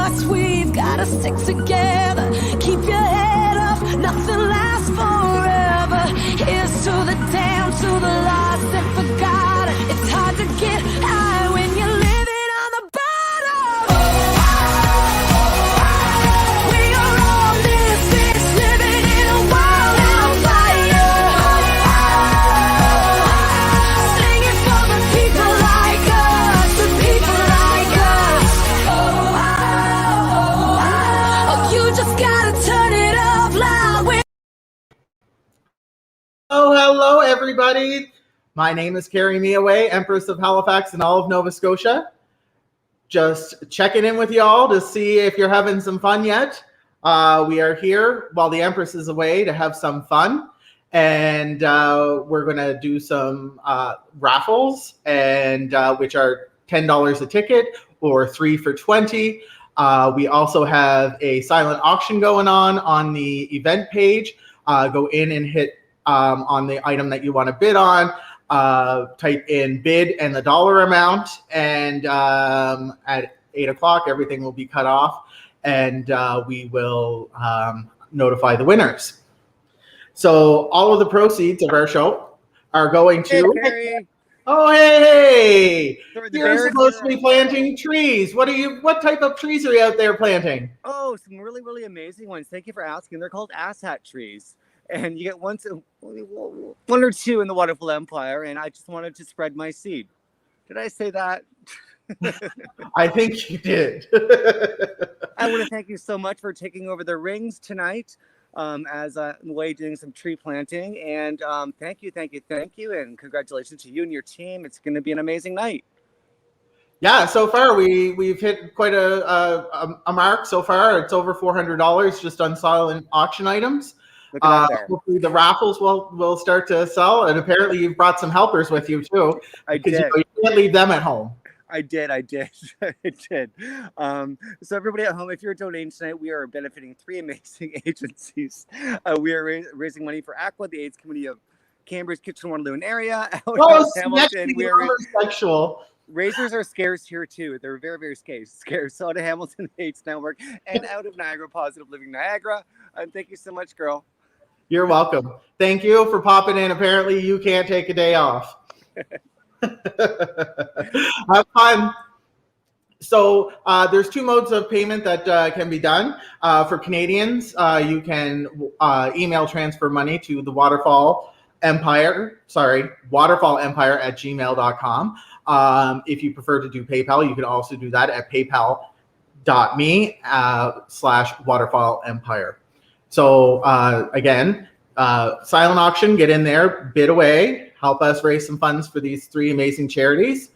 us, we've gotta stick together. Keep your head up, nothing lasts forever. Here's to the damned, to the lost and forgotten. It's hard to get high when you're living on the bottom. We are all misfits living in a world on fire. Singing for the people like us, the people like us. Oh, you just gotta turn it up loud. Oh, hello, everybody. My name is Keri Empress of Halifax and all of Nova Scotia. Just checking in with y'all to see if you're having some fun yet. We are here while the Empress is away to have some fun. And we're going to do some raffles, and which are $10 a ticket or 3 for $20. We also have a silent auction going on the event page. Go in and hit on the item that you want to bid on. Type in bid and the dollar amount, and at 8 o'clock everything will be cut off, and we will notify the winners. So all of the proceeds of our show are going to... Hey, Keri. Oh, hey! You're supposed to be planting here. trees. What type of trees are you out there planting? Oh, some really, really amazing ones. Thank you for asking. They're called asshat trees. And you get one or two in the Waterfall Empire, and I just wanted to spread my seed. Did I say that? I think you did. I want to thank you so much for taking over the rings tonight as a way doing some tree planting. And thank you. And congratulations to you and your team. It's going to be an amazing night. Yeah, so far we've hit quite a mark so far. It's over $400 just on silent auction items. Hopefully the raffles will start to sell, and apparently you've brought some helpers with you too. I did. You can't leave them at home. I did. I did. So everybody at home, if you're donating tonight, we are benefiting 3 amazing agencies. We are raising money for ACWA, the AIDS Committee of Cambridge, Kitchener-Waterloo Area. Hamilton, we are sexual. Razors are scarce here too. They're very, very scarce. So out of Hamilton AIDS Network and out of Niagara, Positive Living Niagara. Thank you so much, girl. You're welcome. Thank you for popping in. Apparently you can't take a day off. Have fun. So there's 2 modes of payment that can be done. For Canadians, you can email transfer money to the Waterfall Empire @gmail.com. If you prefer to do PayPal, you can also do that at paypal.me/Waterfall Empire. So again, silent auction, get in there, bid away, help us raise some funds for these 3 amazing charities.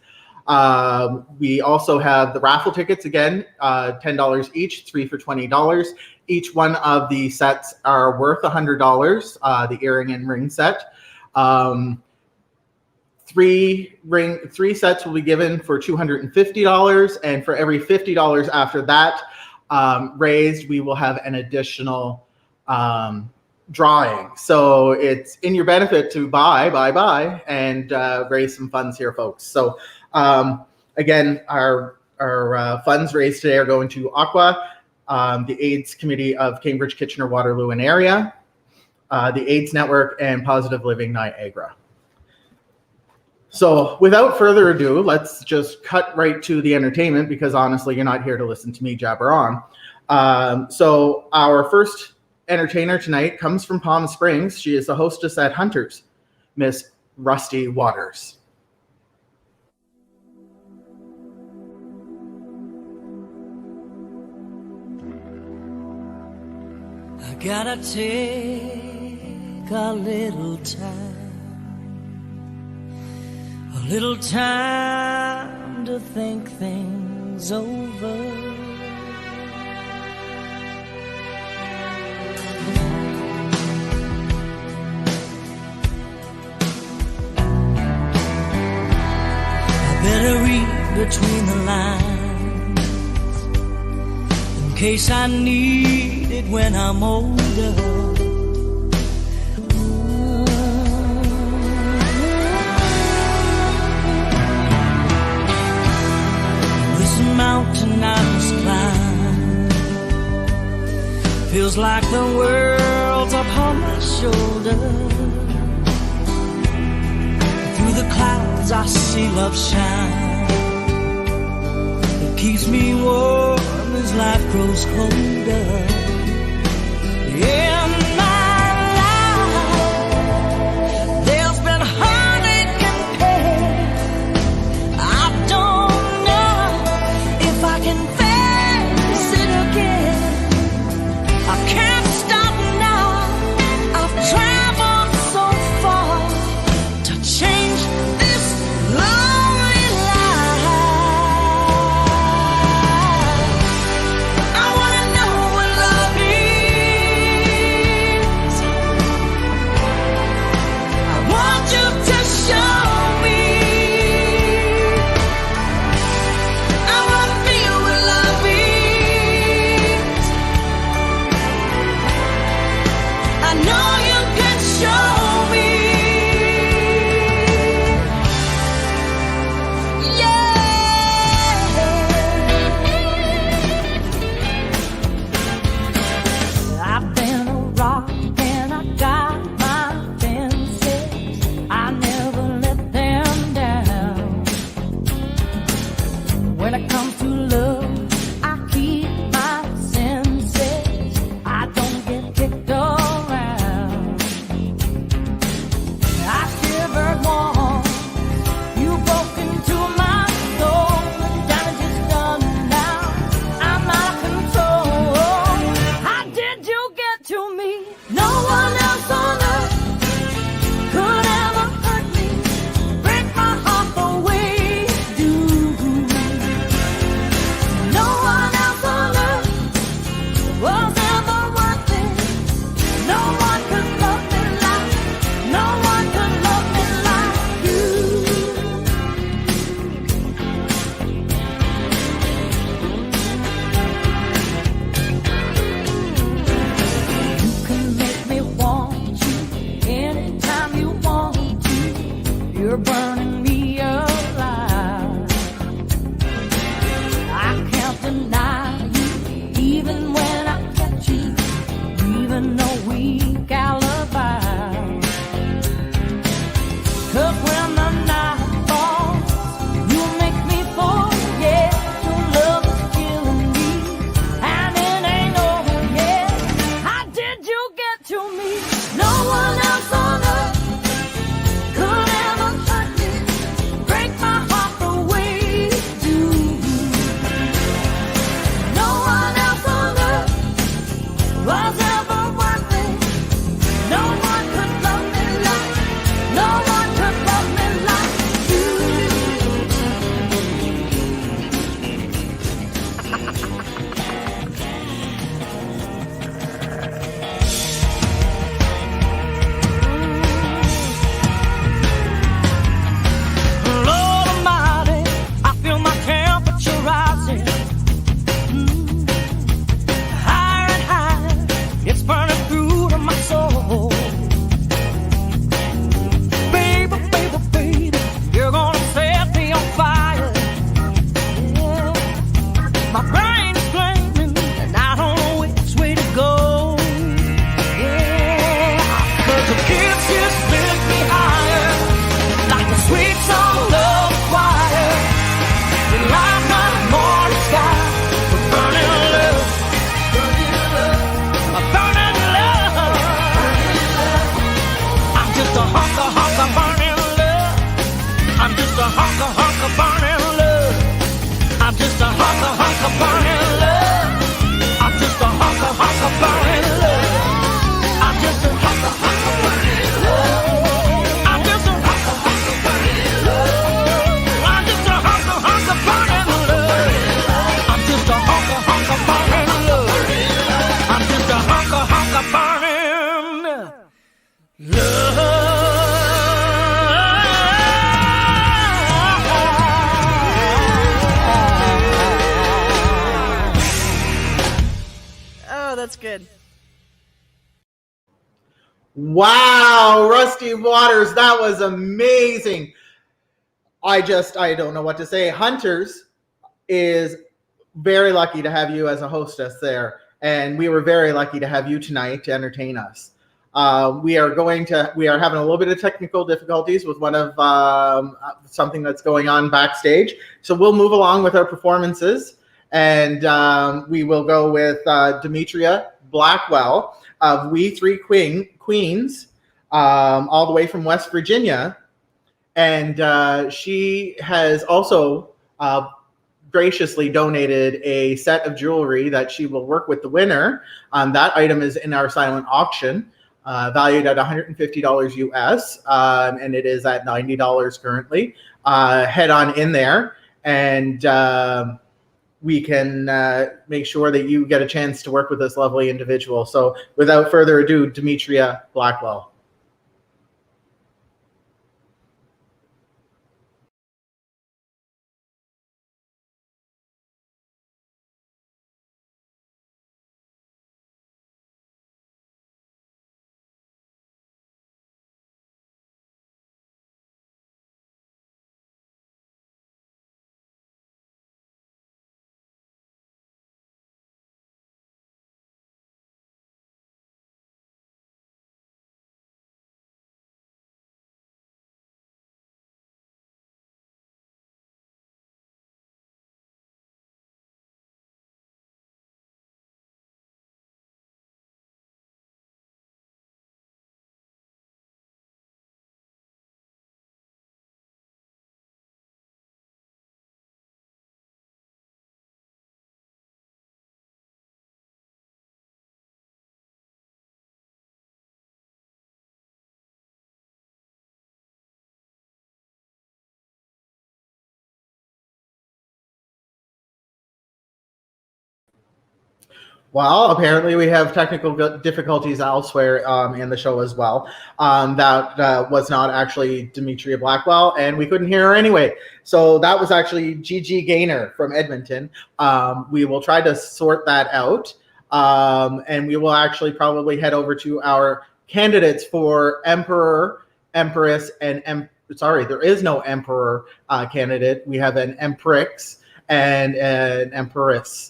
We also have the raffle tickets, again, $10 each, 3 for $20. Each one of the sets are worth $100, the earring and ring set. 3 sets will be given for $250, and for every $50 after that raised, we will have an additional drawing. So it's in your benefit to buy and raise some funds here, folks. So again, our funds raised today are going to ACWA, the AIDS Committee of Cambridge, Kitchener, Waterloo and Area, the AIDS Network, and Positive Living Niagara. So without further ado, let's just cut right to the entertainment, because honestly, you're not here to listen to me jabber on. So our first entertainer tonight comes from Palm Springs. She is the hostess at Hunter's, Miss Rusty Waters. I gotta take a little time to think things over. Better read between the lines in case I need it when I'm older. This mountain I must climb, Feels like the world's upon my shoulder. Through the clouds I see love shine. It keeps me warm as life grows colder. In my life, there's been heartache and pain. I don't know if I can face it again. I can't stop now. I've traveled so far to change this lonely life. I wanna know what love is. I want you to show me. I wanna feel what love is. I know you can show me. Yeah. I've been a rock and I got my fences. I never let them down. When it comes to love, I keep my senses. I don't get kicked around. I shivered once. You broke into my soul. The damage is done now. I'm out of control. How did you get to me? No one else on earth could ever hurt me, break my heart the way you do. No one else on earth was ever worth it. No one could love me like, no one could love me like you. You can make me want you anytime you want to. You're burning me alive. I can't deny you, even when I catch you, even a weak alibi. 'Cause when the night falls, you make me forget your love is killing me, and it ain't over yet. How did you get to me? No one else on earth could ever hurt me, break my heart the way you do. No one else on earth was ever worth it. No one could love me like, no one could love me like you. Lord Almighty, I feel my temperature rising. Higher and higher, it's burning through to my soul. Baby, baby, baby, you're gonna set me on fire. Yeah. My brain is flaming, and I don't know which way to go. Yeah, 'cause your kiss just lift me higher, like a sweet song of the choir. You light my morning sky with burning love, a burning love. I'm just a hunk of burning love. I'm just a hunk of burning love. I'm just a hunk of burning love. I'm just a hunk of burning love. I'm just a hunk of burning love. I'm just a hunk of burning love. I'm just a hunk of burning love. I'm just a hunk of burning love. I'm just a hunk of burning love. Oh, that's good. Wow, Rusty Waters, that was amazing. I don't know what to say. Hunters is very lucky to have you as a hostess there. and we were very lucky to have you tonight to entertain us. We are having a little bit of technical difficulties with one of something that's going on backstage. So we'll move along with our performances, and we will go with Demetria Blackwell of We Three Queens, all the way from West Virginia. And she has also graciously donated a set of jewelry that she will work with the winner. That item is in our silent auction, valued at $150 US, and it is at $90 currently. Head on in there, and we can make sure that you get a chance to work with this lovely individual. So without further ado, Demetria Blackwell. Well, apparently we have technical difficulties elsewhere in the show as well. That was not actually Demetria Blackwell, and we couldn't hear her anyway. So that was actually Gigi Gaynor from Edmonton. We will try to sort that out, and we will actually probably head over to our candidates for Emperor, Empress, and sorry, there is no Emperor candidate. We have an Empress and an Empress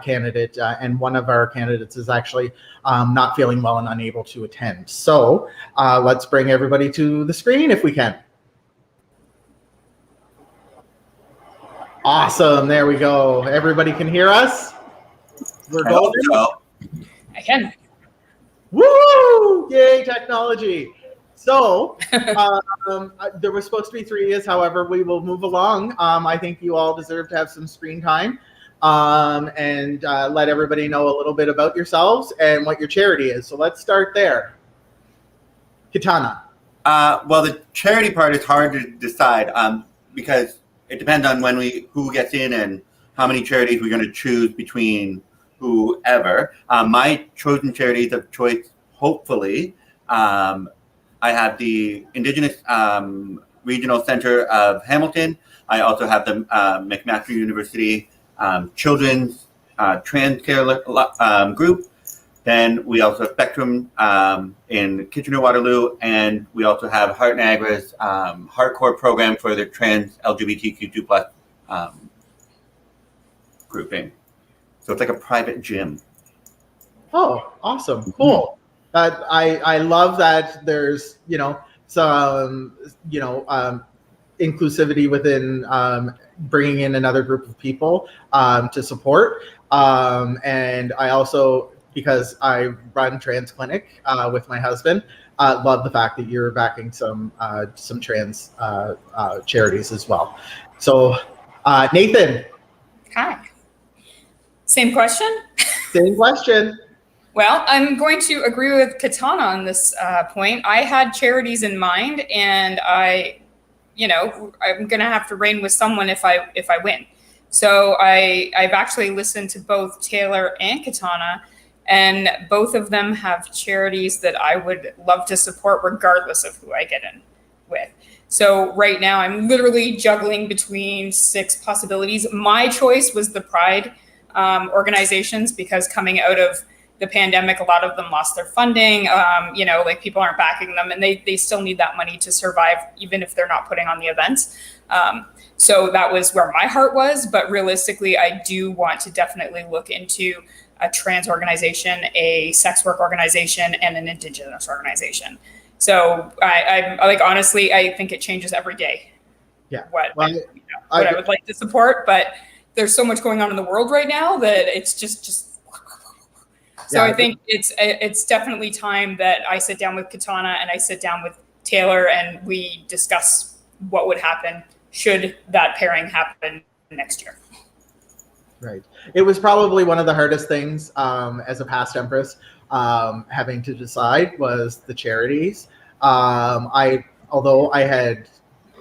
candidate, and one of our candidates is actually not feeling well and unable to attend. So let's bring everybody to the screen if we can. Awesome, there we go. Everybody can hear us? We're golden? I can. Woo! Yay, technology. So there was supposed to be 3 years, however, we will move along. I think you all deserve to have some screen time. And let everybody know a little bit about yourselves and what your charity is. So let's start there. Kitana. Well, the charity part is hard to decide because it depends on who gets in and how many charities we're going to choose between whoever. My chosen charities of choice, hopefully, I have the Indigenous Regional Center of Hamilton. I also have the McMaster University Children's Trans Care group. Then we also have Spectrum in Kitchener-Waterloo, and we also have Heart Niagara's Heartcore program for the trans LGBTQ2+ grouping. So it's like a private gym. Oh, awesome. Cool. I love that there's, some, inclusivity within bringing in another group of people to support. And I also, because I run Trans Clinic with my husband, love the fact that you're backing some trans charities as well. So, Nathan. Hi. Same question? Same question. Well, I'm going to agree with Katana on this point. I had charities in mind, and I'm going to have to reign with someone if I win. So I've actually listened to both Taylor and Katana, and both of them have charities that I would love to support regardless of who I get in with. So right now I'm literally juggling between 6 possibilities. My choice was the Pride organizations, because coming out of the pandemic, a lot of them lost their funding. People aren't backing them, and they still need that money to survive, even if they're not putting on the events. So that was where my heart was. But realistically, I do want to definitely look into a trans organization, a sex work organization, and an Indigenous organization. So I like, honestly, I think it changes every day. Yeah. What Well, I would like to support, but there's so much going on in the world right now that it's just. So Yeah. I think it's definitely time that I sit down with Katana and I sit down with Taylor and we discuss what would happen should that pairing happen next year. Right. It was probably one of the hardest things as a past Empress having to decide was the charities. Although I had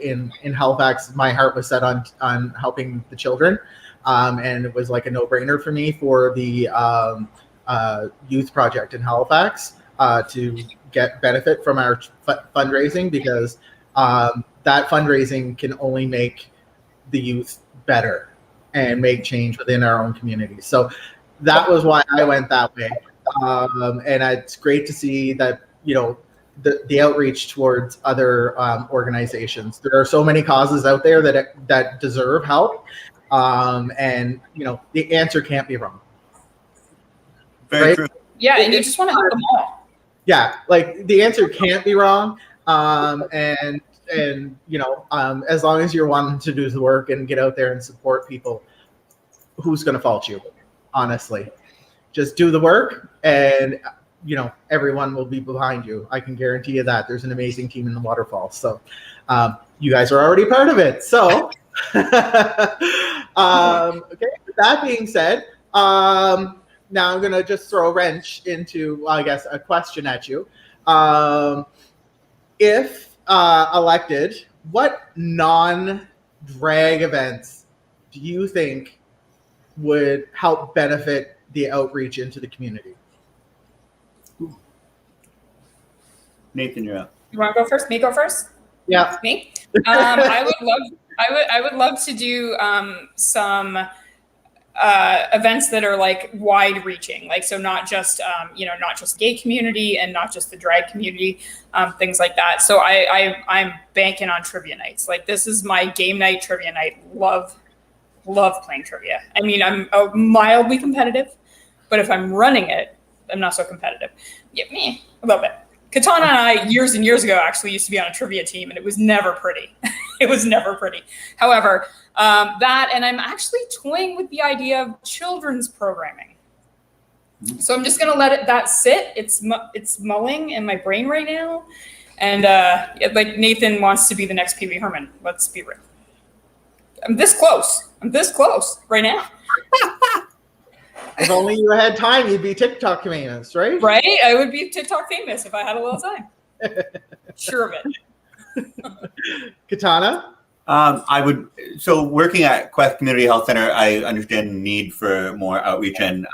in Halifax, my heart was set on helping the children, and it was like a no-brainer for me for the youth project in Halifax to get benefit from our fundraising, because that fundraising can only make the youth better and make change within our own community. So that was why I went that way. And it's great to see that, the outreach towards other organizations. There are so many causes out there that deserve help. And, the answer can't be wrong. Very right? true. Yeah, and you just want to help them all. Yeah, like the answer can't be wrong. And as long as you're wanting to do the work and get out there and support people, who's going to fault you? Honestly, just do the work, and everyone will be behind you. I can guarantee you that. There's an amazing team in the Waterfall, so you guys are already part of it. So, okay. With that being said, now I'm going to just throw a wrench into, I guess, a question at you. If elected, what non-drag events do you think would help benefit the outreach into the community? Nathan, you're up. You want to go first? Me go first? Yeah. Me? I would love to do some events that are like wide reaching, like, so not just not just gay community and not just the drag community, things like that. So I'm banking on trivia nights. Like, this is my game night trivia night. Love playing trivia. I mean, I'm mildly competitive, but if I'm running it, I'm not so competitive. Yeah, me a little bit. Katana and I, years and years ago, actually used to be on a trivia team, and it was never pretty. It was never pretty. However, that, and I'm actually toying with the idea of children's programming. So I'm just going to let that sit. It's mulling in my brain right now. And like, Nathan wants to be the next Pee Wee Herman. Let's be real. I'm this close right now. If only you had time, you'd be TikTok famous, right? Right? I would be TikTok famous if I had a little time. Sure of it. Katana? I would. So working at Quest Community Health Center, I understand the need for more outreach and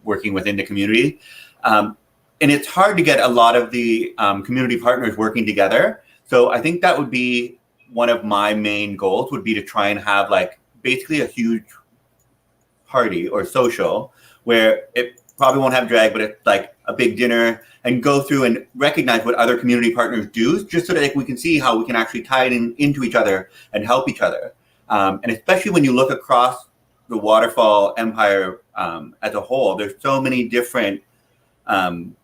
working within the community. And it's hard to get a lot of the community partners working together. So I think that would be one of my main goals, would be to try and have like basically a huge party or social where it probably won't have drag, but it's like a big dinner, and go through and recognize what other community partners do, just so that we can see how we can actually tie it into each other and help each other. And especially when you look across the Waterfall Empire as a whole, there's so many different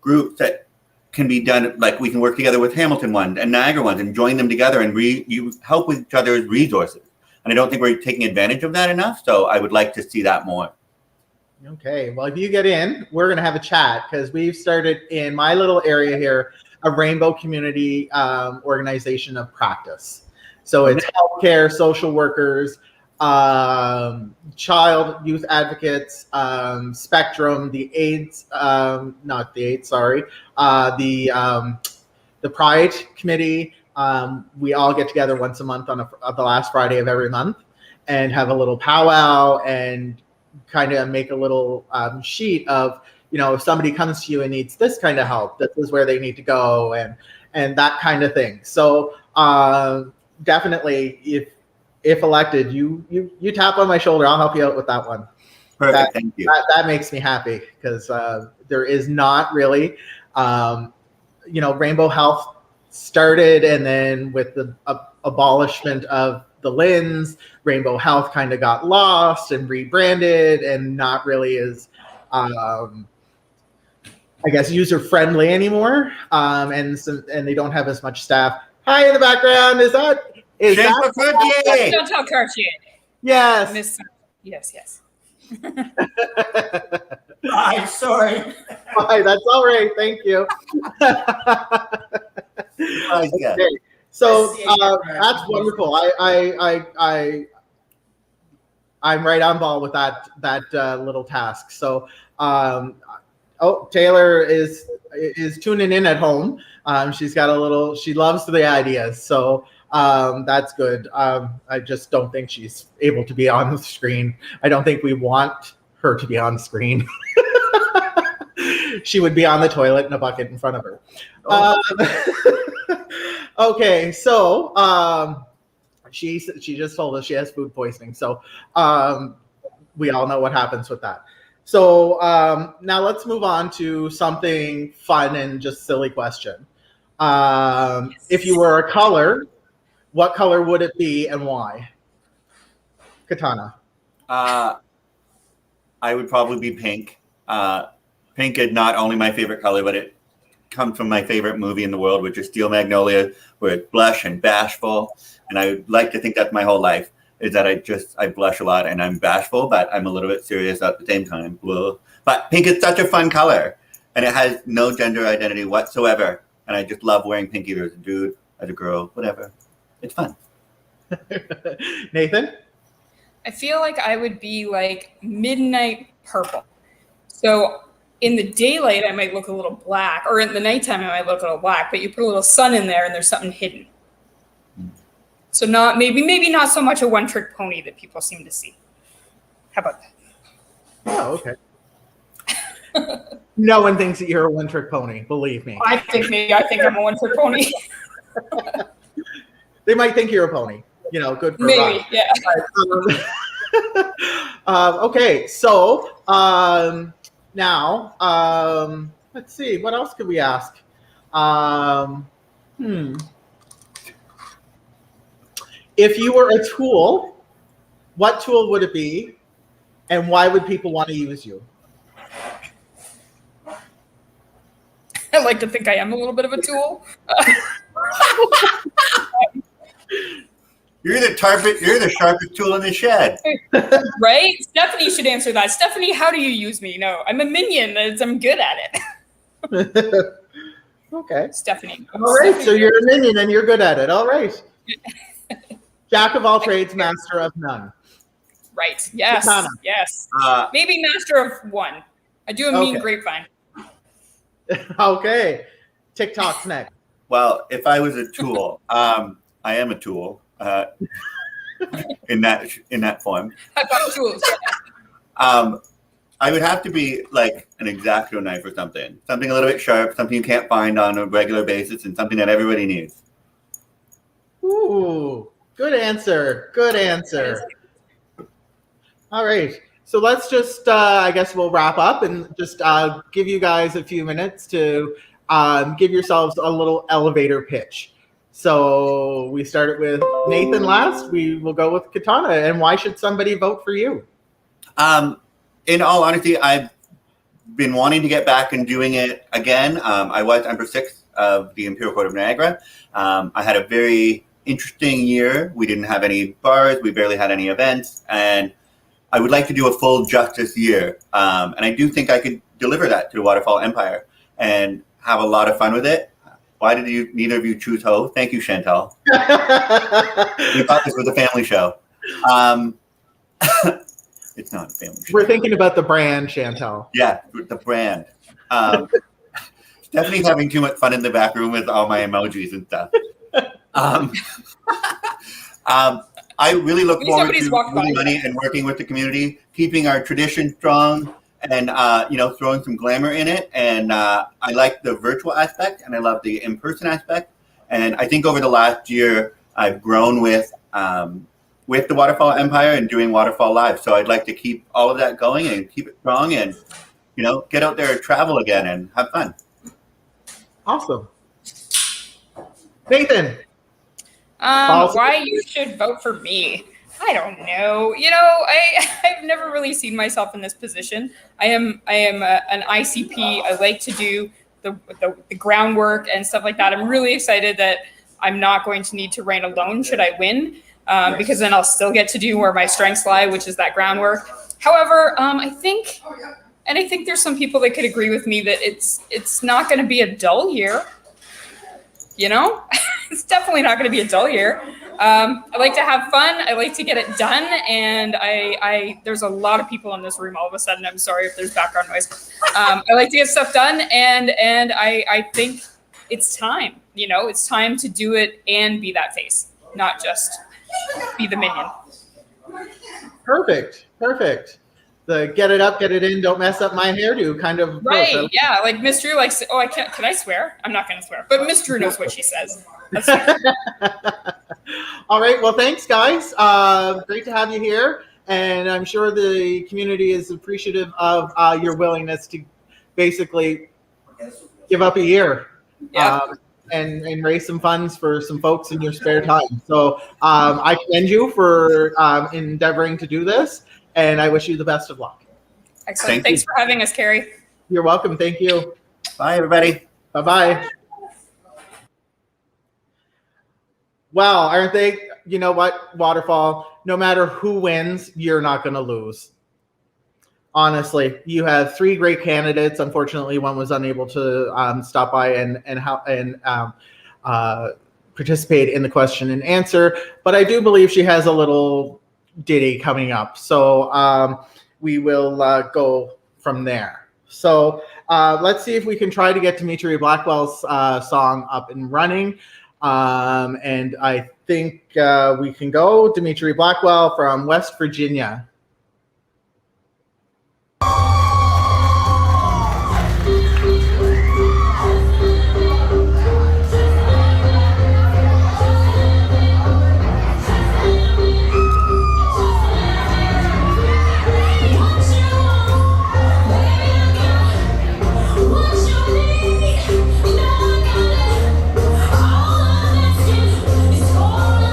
groups that can be done. Like, we can work together with Hamilton ones and Niagara ones and join them together, and you help with each other's resources. And I don't think we're taking advantage of that enough. So I would like to see that more. Okay, well, if you get in, we're going to have a chat, because we've started in my little area here a rainbow community organization of practice. So it's healthcare, social workers, child youth advocates, Spectrum, the AIDS, not the AIDS, sorry, the Pride Committee. We all get together once a month on the last Friday of every month and have a little powwow and kind of make a little sheet of, if somebody comes to you and needs this kind of help, this is where they need to go, and that kind of thing. So definitely, if elected, you tap on my shoulder, I'll help you out with that one. Perfect, thank you. That makes me happy, because there is not really, Rainbow Health started, and then with the abolishment of the LINs, Rainbow Health kind of got lost and rebranded, and not really is I guess user friendly anymore, and they don't have as much staff. Hi in the background. Is that Chantal Cartier? Yes. Miss. Yes. Hi, sorry. Hi, that's all right. Thank you. Okay. So that's wonderful. I'm right on ball with that little task. So, Taylor is tuning in at home. She's got a little. She loves the ideas. So that's good. I just don't think she's able to be on the screen. I don't think we want her to be on the screen. She would be on the toilet in a bucket in front of her. Okay, so she just told us she has food poisoning. So we all know what happens with that. So now let's move on to something fun and just silly question. If you were a color, what color would it be and why? Katana. I would probably be pink. Pink is not only my favorite color, but it comes from my favorite movie in the world, which is Steel Magnolia, where it's blush and bashful. And I like to think that's my whole life, is that I blush a lot and I'm bashful, but I'm a little bit serious at the same time. Whoa. But pink is such a fun color, and it has no gender identity whatsoever. And I just love wearing pink, either as a dude, as a girl, whatever. It's fun. Nathan? I feel like I would be like midnight purple. So in the daylight, I might look a little black, or in the nighttime, I might look a little black, but you put a little sun in there and there's something hidden. So maybe not so much a one-trick pony that people seem to see. How about that? Oh, okay. No one thinks that you're a one-trick pony, believe me. I think I'm a one-trick pony. They might think you're a pony. Good for maybe, yeah. Okay, so now let's see, what else could we ask? If you were a tool, what tool would it be, and why would people want to use you? I like to think I am a little bit of a tool. You're the sharpest tool in the shed. Right? Stephanie should answer that. Stephanie, how do you use me? No, I'm a minion. I'm good at it. Okay. Stephanie. All right, so you're a minion and you're good at it. All right. Jack of all trades, master of none. Right. Yes. Katana. Yes. Maybe master of one. I do a mean grapevine. Okay. TikTok's next. Well, if I was a tool, I am a tool in that form. I've got tools. I would have to be like an X-Acto knife or something a little bit sharp, something you can't find on a regular basis, and something that everybody needs. Ooh, good answer. Good answer. All right. So let's just, I guess we'll wrap up and just give you guys a few minutes to give yourselves a little elevator pitch. So we started with Nathan last. We will go with Katana. And why should somebody vote for you? In all honesty, I've been wanting to get back and doing it again. I was Empress 6 of the Imperial Court of Niagara. I had a very interesting year. We didn't have any bars. We barely had any events. And I would like to do a full justice year. And I do think I could deliver that to the Waterfall Empire and have a lot of fun with it. Why did neither of you choose Ho? Thank you, Chantal. We thought this was a family show. It's not a family show. We're thinking about the brand, Chantal. Yeah, the brand. Stephanie's having too much fun in the back room with all my emojis and stuff. I really look forward to moving money and working with the community, keeping our tradition strong, and throwing some glamour in it. And I like the virtual aspect, and I love the in-person aspect. And I think over the last year, I've grown with the Waterfall Empire and doing Waterfall Live. So I'd like to keep all of that going and keep it strong, and get out there and travel again and have fun. Awesome, Nathan. Why you should vote for me? I don't know. I've never really seen myself in this position. I am an ICP. I like to do the groundwork and stuff like that. I'm really excited that I'm not going to need to reign alone should I win, because then I'll still get to do where my strengths lie, which is that groundwork. However, I think there's some people that could agree with me that it's not going to be a dull year. It's definitely not going to be a dull year. I like to have fun. I like to get it done. And there's a lot of people in this room all of a sudden. I'm sorry if there's background noise. I like to get stuff done. And I think it's time, it's time to do it and be that face, not just be the minion. Perfect. The get it up, get it in, don't mess up my hairdo kind of approach. Right, yeah, like Miss Drew likes, can I swear? I'm not going to swear, but Miss Drew knows what she says. All right, well, thanks, guys. Great to have you here, and I'm sure the community is appreciative of your willingness to basically give up a year and raise some funds for some folks in your spare time. So I commend you for endeavoring to do this. And I wish you the best of luck. Excellent. Thanks for having us, Keri. You're welcome. Thank you. Bye, everybody. Bye-bye. Well, aren't they? You know what, Waterfall? No matter who wins, you're not going to lose. Honestly, you have 3 great candidates. Unfortunately, one was unable to stop by and participate in the question and answer. But I do believe she has a little ditty coming up, so we will go from there. So let's see if we can try to get Dimitri Blackwell's song up and running, and I think we can go Dimitri Blackwell from West Virginia.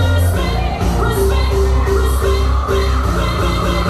Respect, respect, respect, respect, respect.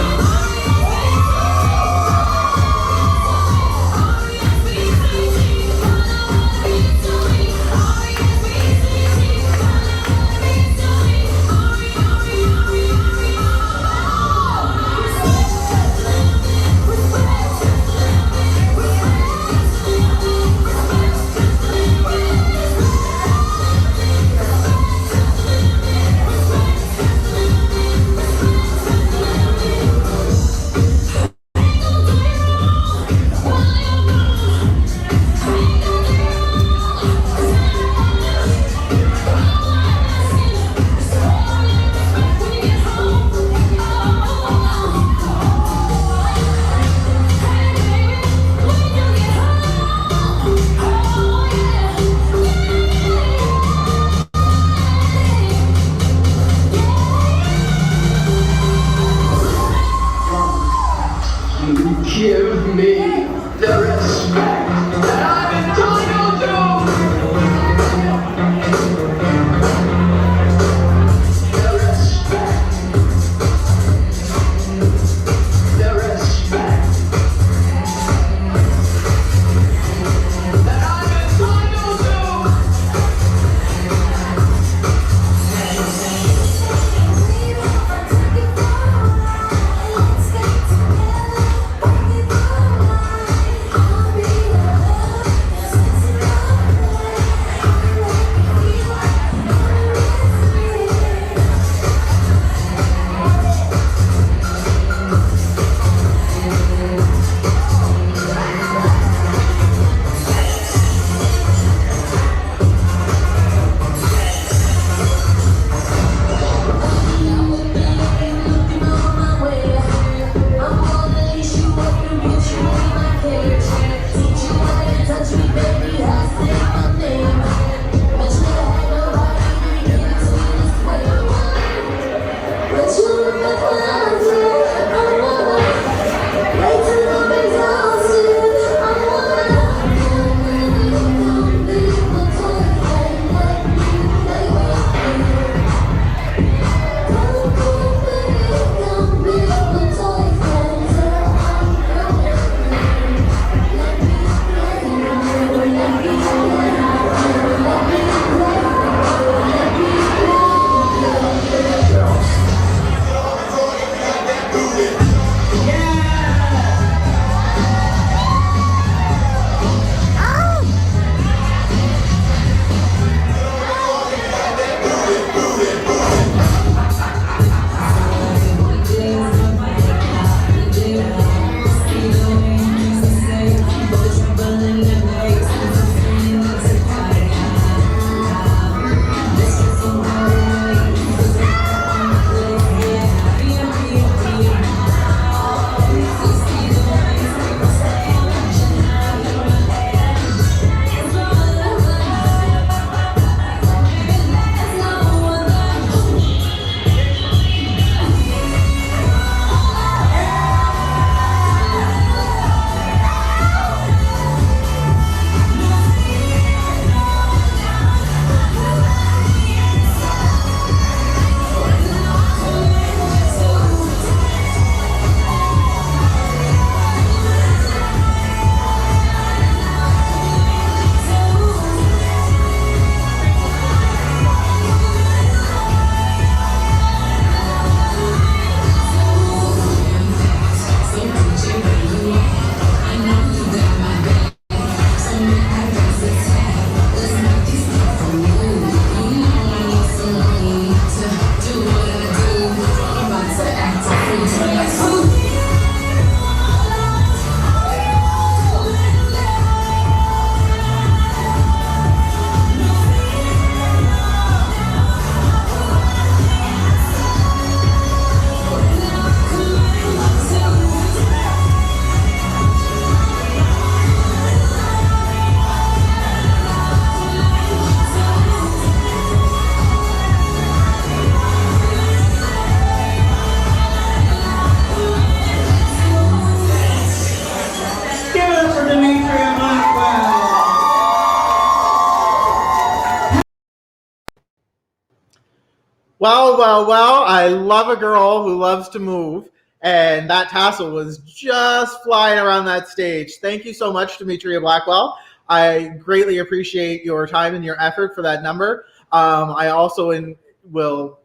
Well. I love a girl who loves to move. And that tassel was just flying around that stage. Thank you so much, Demetria Blackwell. I greatly appreciate your time and your effort for that number. I also will,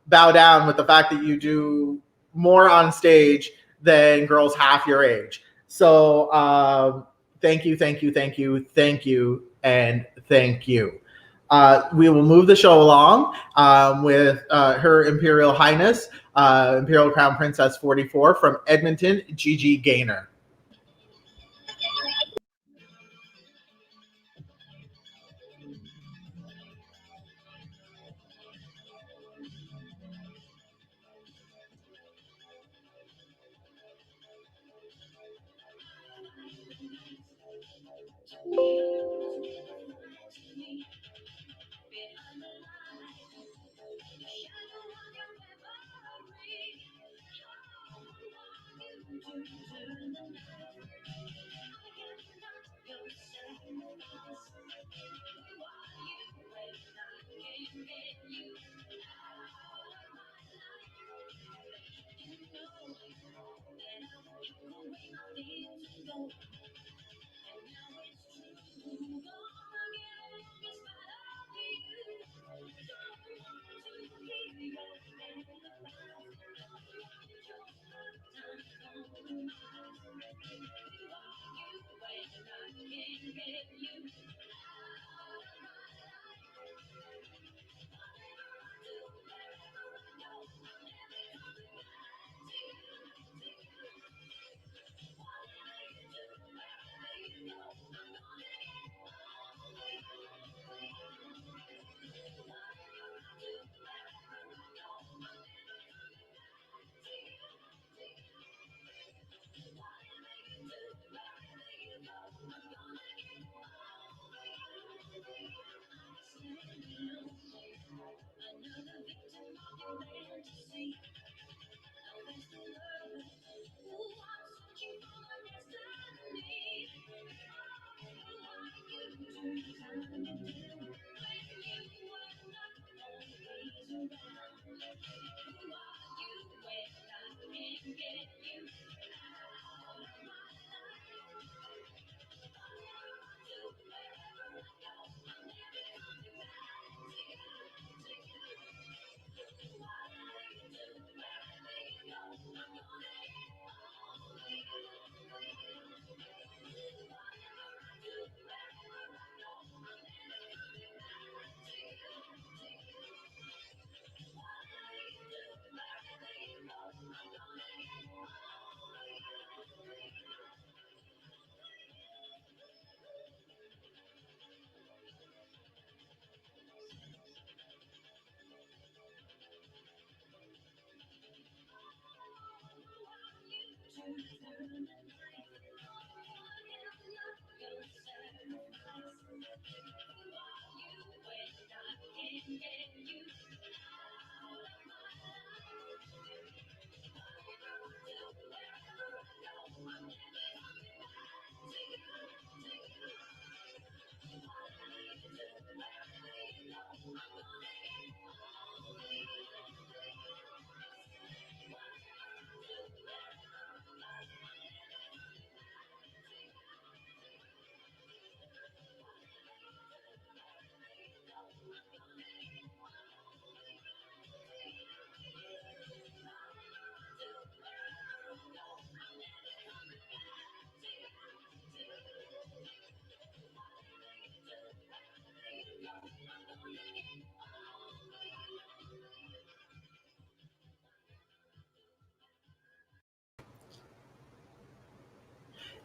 bow down with the fact that you do more on stage than girls half your age. So thank you, and thank you. We will move the show along with Her Imperial Highness, Imperial Crown Princess 44 from Edmonton, Gigi Gaynor.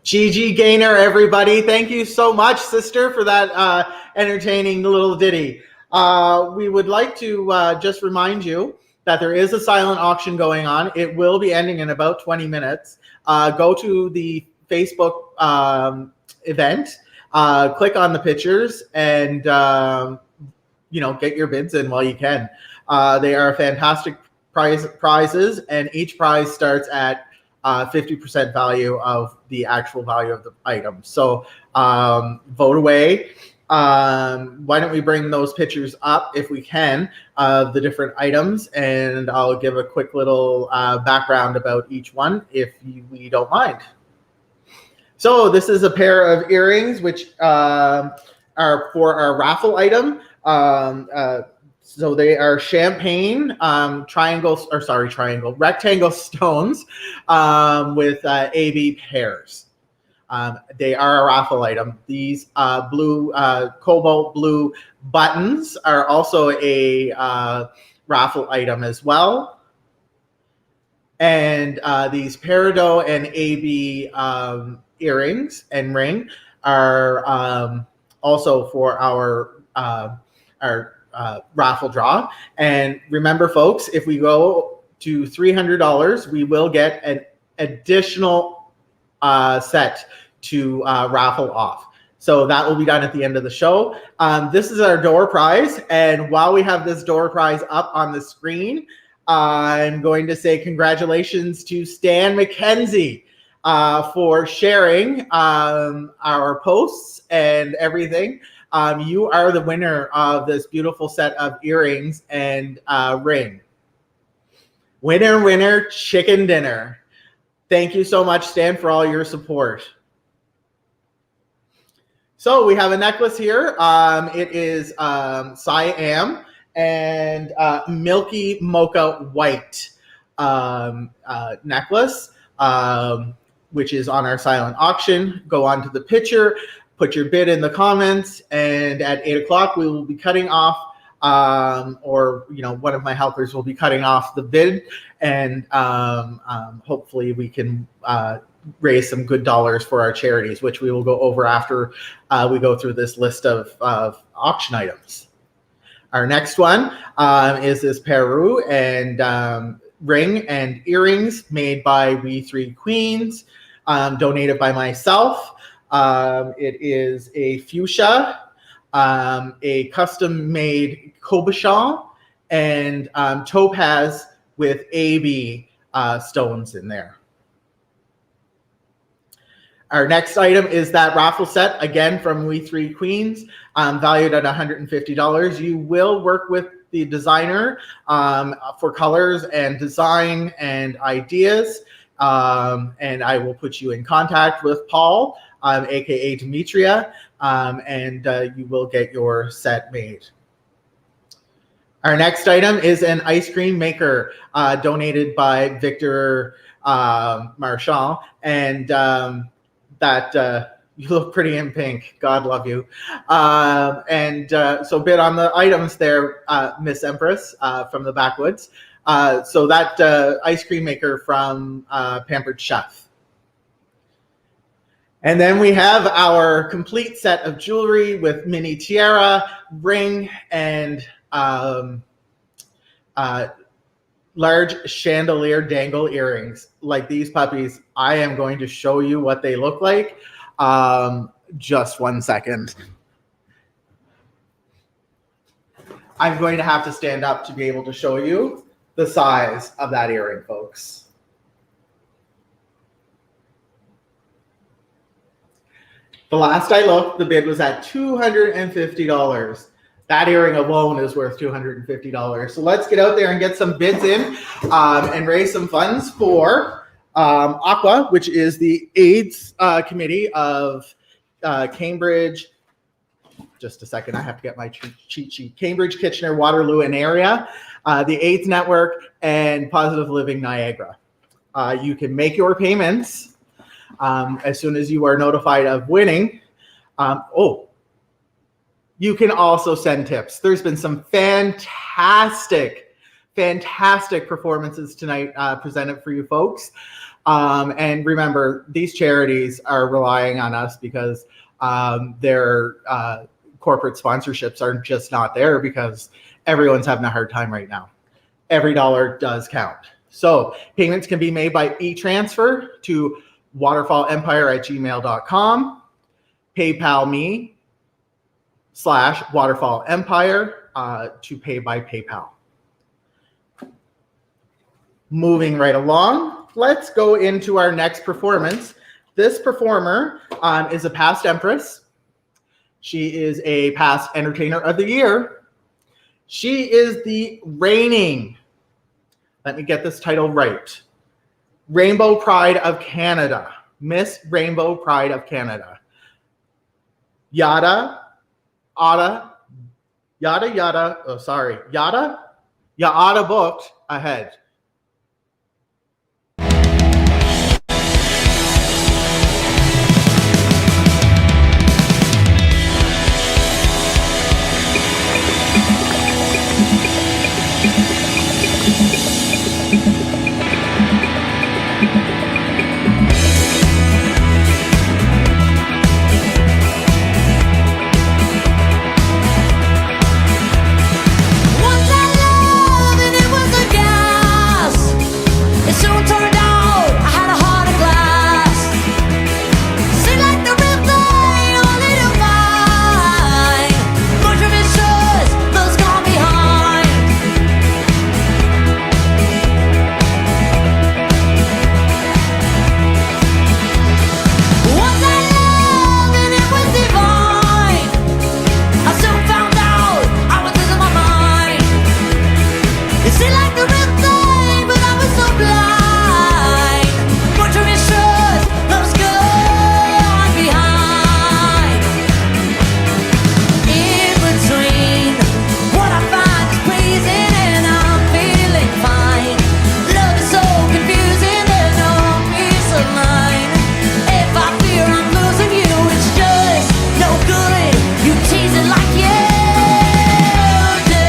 Gigi Gaynor, everybody. Thank you so much, sister, for that entertaining little ditty. We would like to just remind you that there is a silent auction going on. It will be ending in about 20 minutes. Go to the Facebook event, click on the pictures, and get your bids in while you can. They are fantastic prizes, and each prize starts at 50% value of the actual value of the item. So vote away. Why don't we bring those pictures up if we can, the different items, and I'll give a quick little background about each one if we don't mind. So this is a pair of earrings which are for our raffle item. So they are champagne rectangle stones with AB pairs. They are a raffle item. These blue, cobalt blue buttons are also a raffle item as well. And these peridot and AB earrings and ring are also for our raffle draw. And remember, folks, if we go to $300, we will get an additional set to raffle off. So that will be done at the end of the show. This is our door prize. And while we have this door prize up on the screen, I'm going to say congratulations to Stan McKenzie for sharing our posts and everything. You are the winner of this beautiful set of earrings and ring. Winner, winner, chicken dinner. Thank you so much, Stan, for all your support. So we have a necklace here. It is cyan and milky mocha white necklace, which is on our silent auction. Go on to the picture, put your bid in the comments, and at 8 o'clock we will be cutting off, or one of my helpers will be cutting off the bid, and hopefully we can raise some good dollars for our charities, which we will go over after we go through this list of auction items. Our next one is this Peru and ring and earrings made by We Three Queens, donated by myself. It is a fuchsia, a custom-made cabochon, and topaz with AB stones in there. Our next item is that raffle set, again from We Three Queens, valued at $150. You will work with the designer for colors and design and ideas, and I will put you in contact with Paul, aka Demetria, and you will get your set made. Our next item is an ice cream maker donated by Victor Marchand, and you look pretty in pink. God love you. So bid on the items there, Miss Empress from the backwoods. So that ice cream maker from Pampered Chef. And then we have our complete set of jewelry with mini tiara, ring, and large chandelier dangle earrings like these puppies. I am going to show you what they look like. Just 1 second. I'm going to have to stand up to be able to show you the size of that earring, folks. The last I looked, the bid was at $250. That earring alone is worth $250. So let's get out there and get some bids in and raise some funds for Aqua, which is the AIDS committee of Cambridge. Just a second, I have to get my cheat sheet. Cambridge, Kitchener, Waterloo, and area, the AIDS Network, and Positive Living Niagara. You can make your payments as soon as you are notified of winning. You can also send tips. There's been some fantastic performances tonight presented for you folks. And remember, these charities are relying on us because their corporate sponsorships are just not there because everyone's having a hard time right now. Every dollar does count. So payments can be made by e-transfer to waterfallempire@gmail.com, PayPal me /waterfallempire to pay by PayPal. Moving right along, let's go into our next performance. This performer is a past Empress. She is a past Entertainer of the Year. She is the reigning, let me get this title right, Rainbow Pride of Canada, Miss Rainbow Pride of Canada. Yada, booked ahead. Once I loved and it was a gas. It soon turned out I had a heart of glass. Seemed like the real thing, only to find much of it shows love's gone behind. Once I loved and it was divine. I soon found out I was losing my mind. It seemed like the real thing, but I was so blind. Much of it shows love's gone behind. In between what I find is pleasing and I'm feeling fine. Love is so confusing, there's no peace of mind. If I fear I'm losing you, it's just no good. You tease it like you do.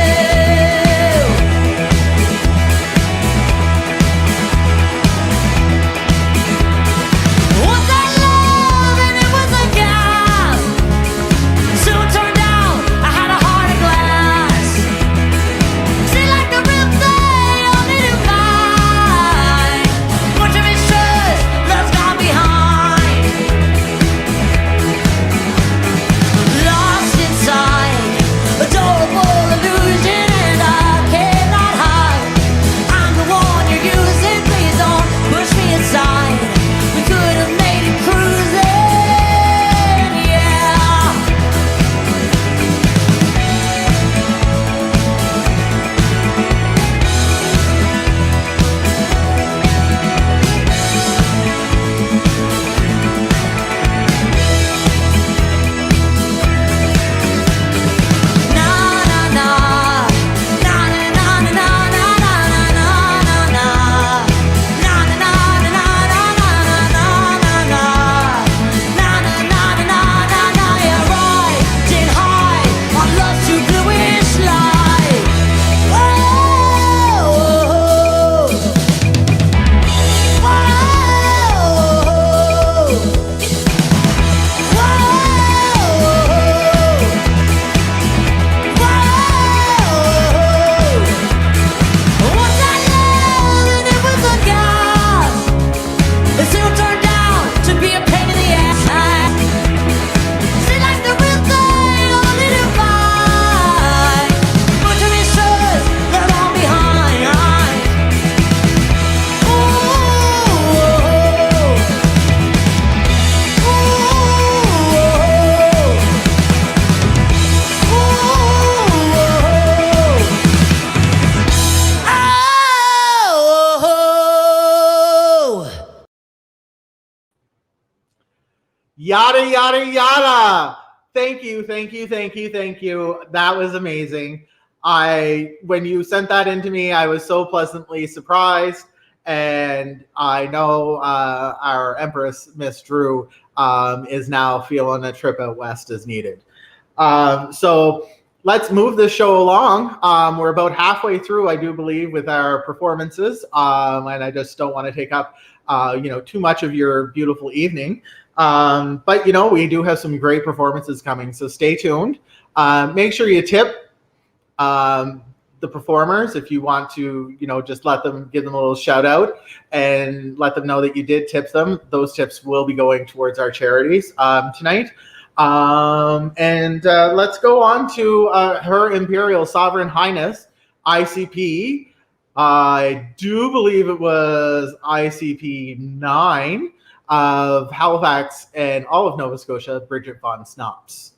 Once I loved and it was a gas. Soon turned out I had a heart of glass. Seemed like the real thing, only to find much of it shows love's gone behind. Lost inside adorable illusion, and I cannot hide. I'm the one you're using, please don't push me aside. We could have made it cruising, yeah. Na na na, na na na na na na na na na na, na na na na na na na na na. Yeah, riding high on love's too bluish light. Whoa, once I loved and it was a gas. It soon turned out to be a pain in the ass. Seemed like the real thing, only to find much of it shows left on behind. Yada, yada, yada. Thank you. That was amazing. When you sent that in to me, I was so pleasantly surprised. And I know our Empress, Miss Drew, is now feeling a trip out west as needed. So let's move this show along. We're about halfway through, I do believe, with our performances. And I just don't want to take up too much of your beautiful evening. But we do have some great performances coming, so stay tuned. Make sure you tip the performers if you want to, just give them a little shout out and let them know that you did tip them. Those tips will be going towards our charities tonight. And let's go on to Her Imperial Sovereign Highness, ICP. I do believe it was ICP 9 of Halifax and all of Nova Scotia, Bridget Von Snops.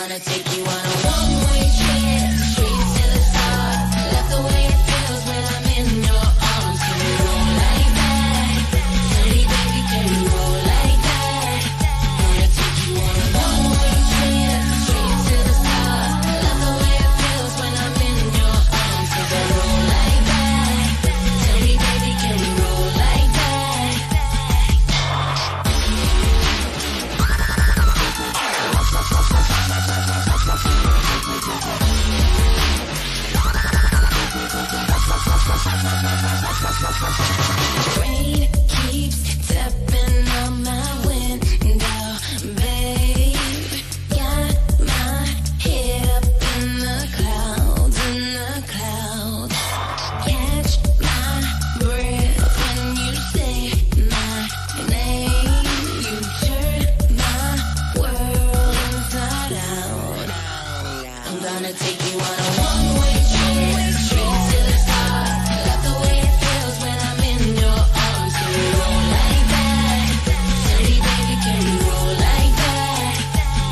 gonna take you on a one-way trip, straight to the stars. Love the way it feels when I'm in your arms. Can we roll like that? Tell me, baby, can we roll like that? Gonna take you on a one-way trip, straight to the stars. Love the way it feels when I'm in your arms. Can we roll like that? Tell me, baby, can we roll like that? Rain keeps tapping on my window, babe. Got my head up in the clouds, Catch my breath when you say my name. You turn my world inside out. I'm gonna take you on a one-way trip, straight to the stars. Love the way it feels when I'm in your arms. Can we roll like that? Tell me, baby, can we roll like that?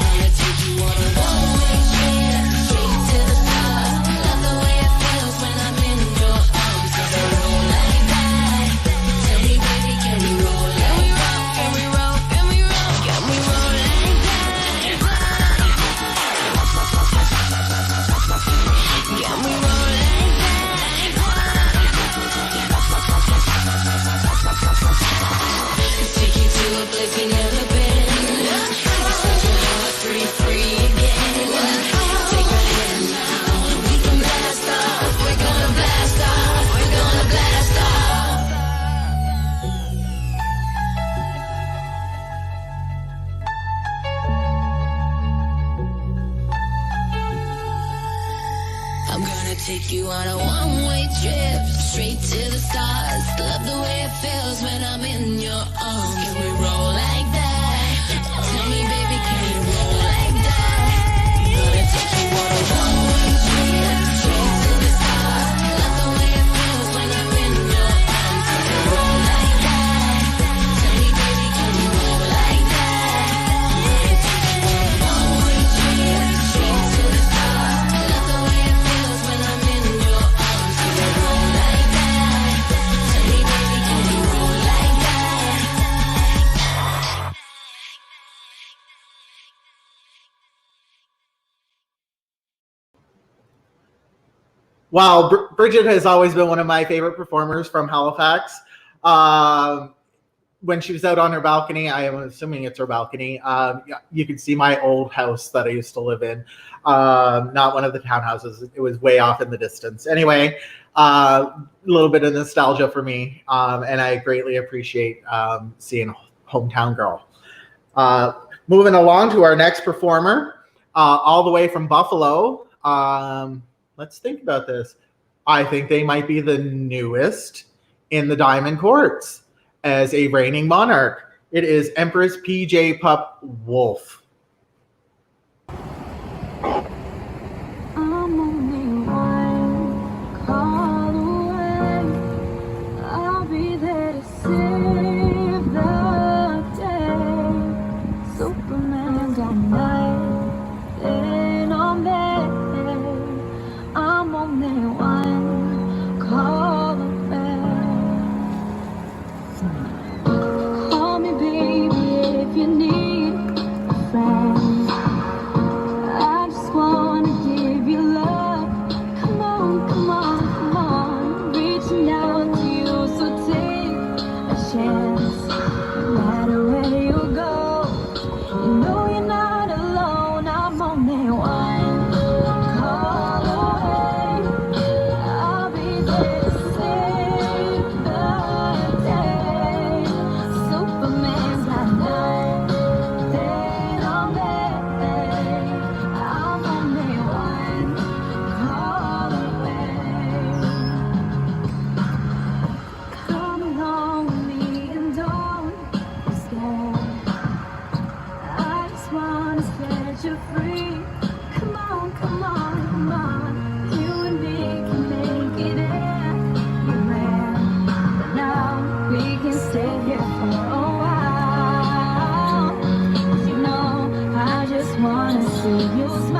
Gonna take you on a one-way trip, straight to the stars. Love the way it feels when I'm in your arms. Can we roll like that? Tell me, baby, can we roll like that? Can we roll? Can we roll? Can we roll like that? Can we roll like that? Take you to a place you never been. Set your heart free again. Take my hand now. We can blast off. We're gonna blast off. We're gonna blast off. I'm gonna take you on a one-way trip, straight to the stars. Love the way it feels when I'm in your arms. Can we roll like that? Tell me, baby, can we roll like that? Gonna take you on a one-way trip, straight to the stars. Love the way it feels when I'm in your arms. Can we roll like that? Tell me, baby, can we roll like that? Gonna take you on a one-way trip, straight to the stars. Love the way it feels when I'm in your arms. Can we roll like that? Tell me, baby, can we roll like that? Wow, Bridget has always been one of my favorite performers from Halifax. When she was out on her balcony, I am assuming it's her balcony, you could see my old house that I used to live in. Not one of the townhouses. It was way off in the distance. Anyway, a little bit of nostalgia for me, and I greatly appreciate seeing Hometown Girl. Moving along to our next performer, all the way from Buffalo. Let's think about this. I think they might be the newest in the Diamond Courts as a reigning monarch. It is Empress PJ Pup Wolf. I'm only one call away. I'll be there to save the day. Superman don't night, then on that day. I'm only one call away. Call me, baby, if you need a friend. I just wanna give you love. Come on, come on, come on. Reaching out to you, so take a chance. No matter where you go, you know you're not alone. I'm only one call away. I'll be there to save the day. Superman's not night, then on that day. I'm only one call away. Come along with me and don't be scared. I just wanna set you free. Come on, come on, come on. You and me can make it anywhere. But now we can stay here for a while. 'Cause you know I just wanna see you smile.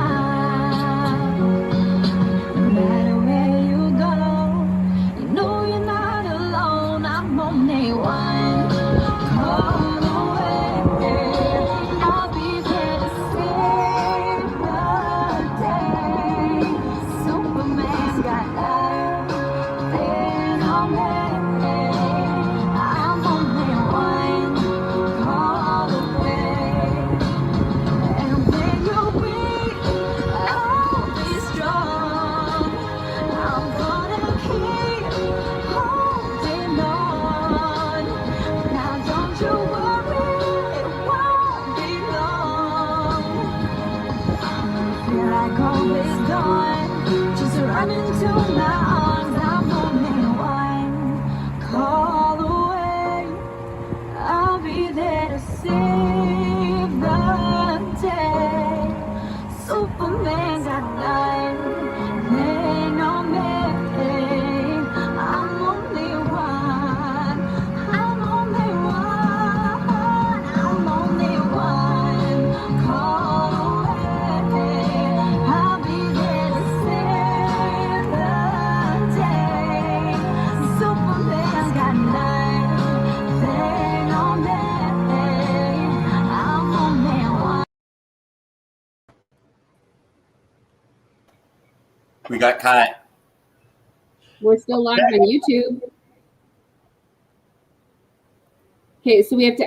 like always gone. Just run into my arms. I'm only one call away. I'll be there to save the day. Superman got nine. They know me. I'm only one. I'm only one. I'm only one call away. I'll be there to save the day. Superman got nine. They know me. I'm only one. We got cut. We're still live on YouTube. Okay, so we have to